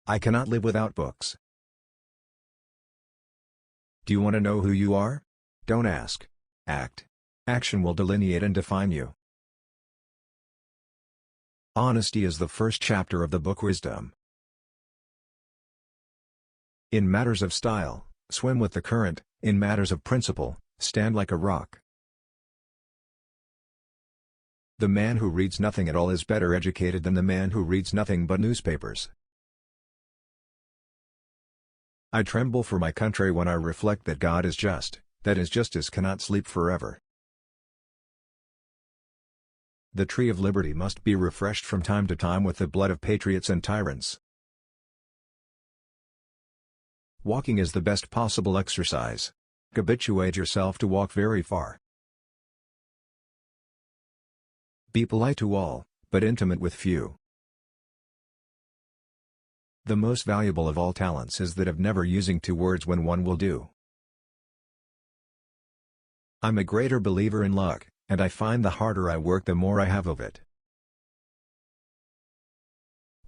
I cannot live without books. Do you want to know who you are? Don't ask. Act. Action will delineate and define you. Honesty is the first chapter of the book Wisdom. In matters of style, swim with the current; in matters of principle, stand like a rock. The man who reads nothing at all is better educated than the man who reads nothing but newspapers. I tremble for my country when I reflect that God is just, that His justice cannot sleep forever. The tree of liberty must be refreshed from time to time with the blood of patriots and tyrants. Walking is the best possible exercise. Habituate yourself to walk very far. Be polite to all, but intimate with few. The most valuable of all talents is that of never using two words when one will do. I'm a greater believer in luck, and I find the harder I work the more I have of it.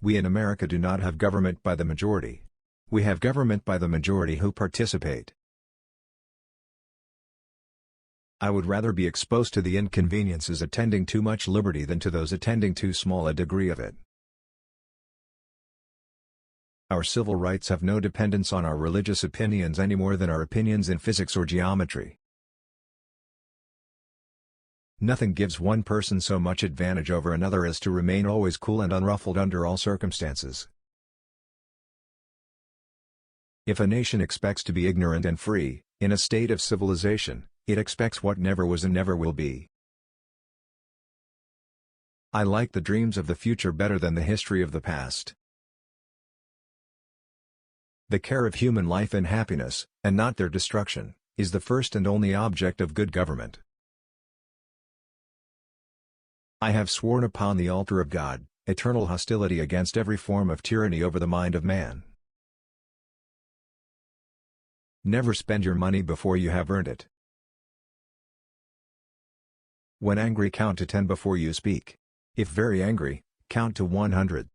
We in America do not have government by the majority. We have government by the majority who participate. I would rather be exposed to the inconveniences attending too much liberty than to those attending too small a degree of it. Our civil rights have no dependence on our religious opinions any more than our opinions in physics or geometry. Nothing gives one person so much advantage over another as to remain always cool and unruffled under all circumstances. If a nation expects to be ignorant and free, in a state of civilization, it expects what never was and never will be. I like the dreams of the future better than the history of the past. The care of human life and happiness, and not their destruction, is the first and only object of good government. I have sworn upon the altar of God, eternal hostility against every form of tyranny over the mind of man. Never spend your money before you have earned it. When angry, count to 10 before you speak. If very angry, count to 100.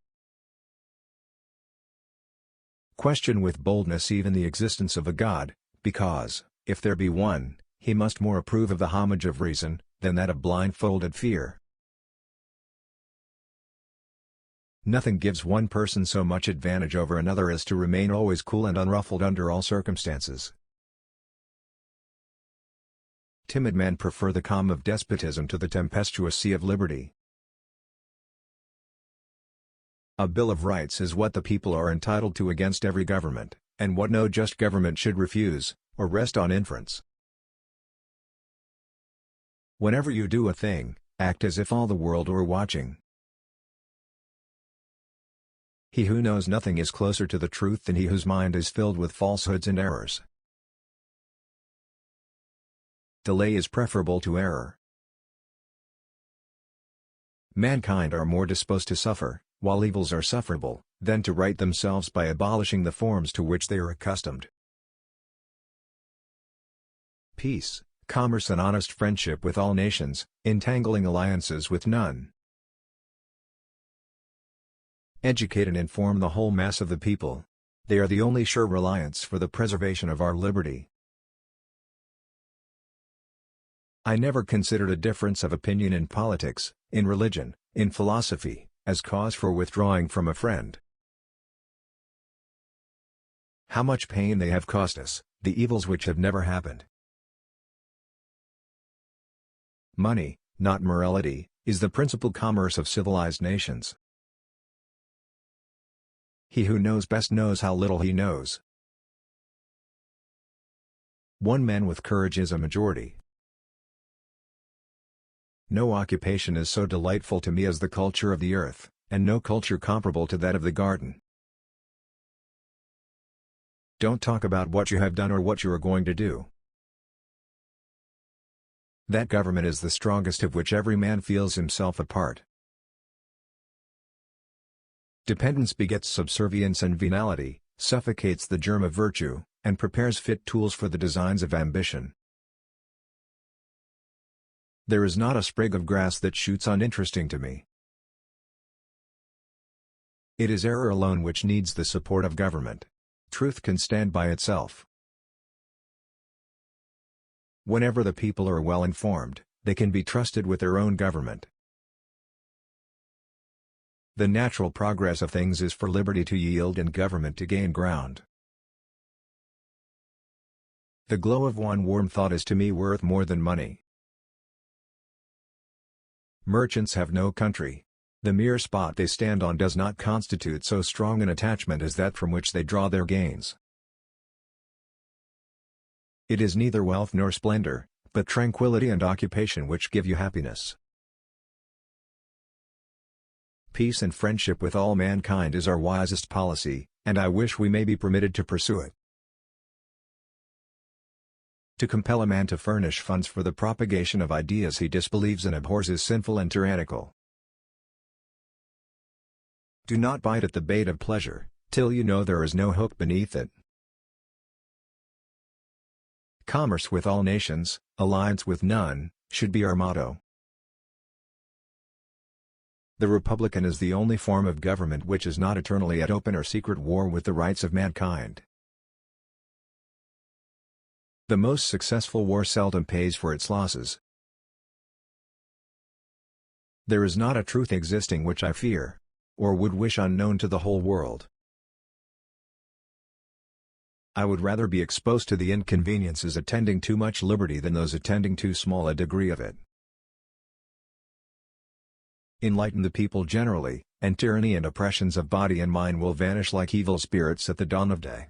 Question with boldness even the existence of a God, because, if there be one, He must more approve of the homage of reason, than that of blindfolded fear. Nothing gives one person so much advantage over another as to remain always cool and unruffled under all circumstances. Timid men prefer the calm of despotism to the tempestuous sea of liberty. A Bill of Rights is what the people are entitled to against every government, and what no just government should refuse, or rest on inference. Whenever you do a thing, act as if all the world were watching. He who knows nothing is closer to the truth than he whose mind is filled with falsehoods and errors. Delay is preferable to error. Mankind are more disposed to suffer, while evils are sufferable, than to right themselves by abolishing the forms to which they are accustomed. Peace, commerce and honest friendship with all nations, entangling alliances with none. Educate and inform the whole mass of the people. They are the only sure reliance for the preservation of our liberty. I never considered a difference of opinion in politics, in religion, in philosophy, as cause for withdrawing from a friend. How much pain they have cost us, the evils which have never happened. Money, not morality, is the principal commerce of civilized nations. He who knows best knows how little he knows. One man with courage is a majority. No occupation is so delightful to me as the culture of the earth, and no culture comparable to that of the garden. Don't talk about what you have done or what you are going to do. That government is the strongest of which every man feels himself a part. Dependence begets subservience, and venality suffocates the germ of virtue, and prepares fit tools for the designs of ambition. There is not a sprig of grass that shoots uninteresting to me. It is error alone which needs the support of government. Truth can stand by itself. Whenever the people are well informed, they can be trusted with their own government. The natural progress of things is for liberty to yield and government to gain ground. The glow of one warm thought is to me worth more than money. Merchants have no country. The mere spot they stand on does not constitute so strong an attachment as that from which they draw their gains. It is neither wealth nor splendor, but tranquility and occupation which give you happiness. Peace and friendship with all mankind is our wisest policy, and I wish we may be permitted to pursue it. To compel a man to furnish funds for the propagation of ideas he disbelieves and abhors is sinful and tyrannical. Do not bite at the bait of pleasure, till you know there is no hook beneath it. Commerce with all nations, alliance with none, should be our motto. The Republican is the only form of government which is not eternally at open or secret war with the rights of mankind. The most successful war seldom pays for its losses. There is not a truth existing which I fear, or would wish unknown to the whole world. I would rather be exposed to the inconveniences attending too much liberty than those attending too small a degree of it. Enlighten the people generally, and tyranny and oppressions of body and mind will vanish like evil spirits at the dawn of day.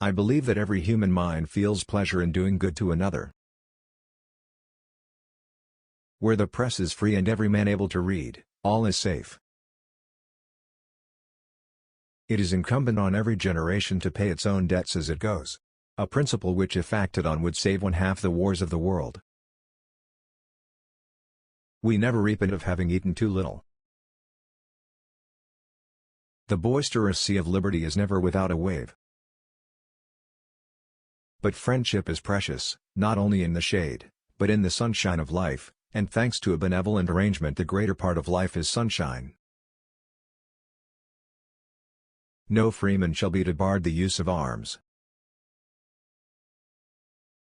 I believe that every human mind feels pleasure in doing good to another. Where the press is free and every man able to read, all is safe. It is incumbent on every generation to pay its own debts as it goes, a principle which if acted on would save one half the wars of the world. We never repent of having eaten too little. The boisterous sea of liberty is never without a wave. But friendship is precious, not only in the shade, but in the sunshine of life, and thanks to a benevolent arrangement the greater part of life is sunshine. No freeman shall be debarred the use of arms.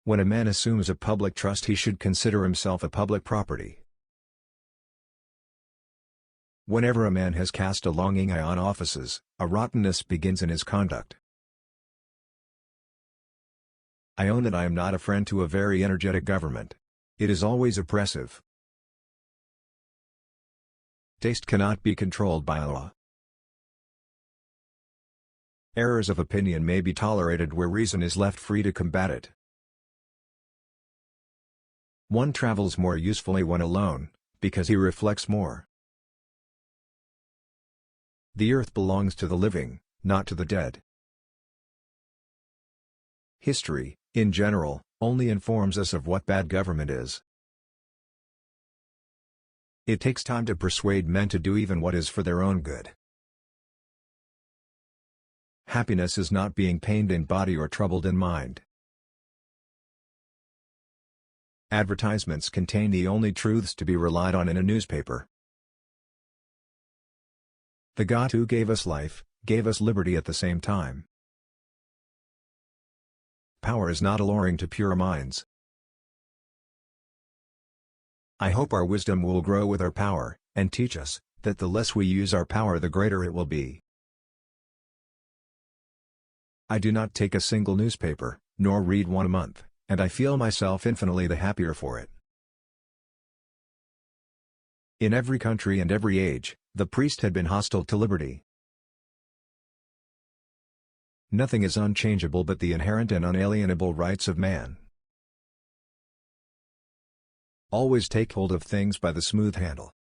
When a man assumes a public trust he should consider himself a public property. Whenever a man has cast a longing eye on offices, a rottenness begins in his conduct. I own that I am not a friend to a very energetic government. It is always oppressive. Taste cannot be controlled by law. Errors of opinion may be tolerated where reason is left free to combat it. One travels more usefully when alone, because he reflects more. The earth belongs to the living, not to the dead. History, in general, only informs us of what bad government is. It takes time to persuade men to do even what is for their own good. Happiness is not being pained in body or troubled in mind. Advertisements contain the only truths to be relied on in a newspaper. The God who gave us life, gave us liberty at the same time. Power is not alluring to pure minds. I hope our wisdom will grow with our power, and teach us, that the less we use our power the greater it will be. I do not take a single newspaper, nor read one a month, and I feel myself infinitely the happier for it. In every country and every age, the priest had been hostile to liberty. Nothing is unchangeable but the inherent and unalienable rights of man. Always take hold of things by the smooth handle.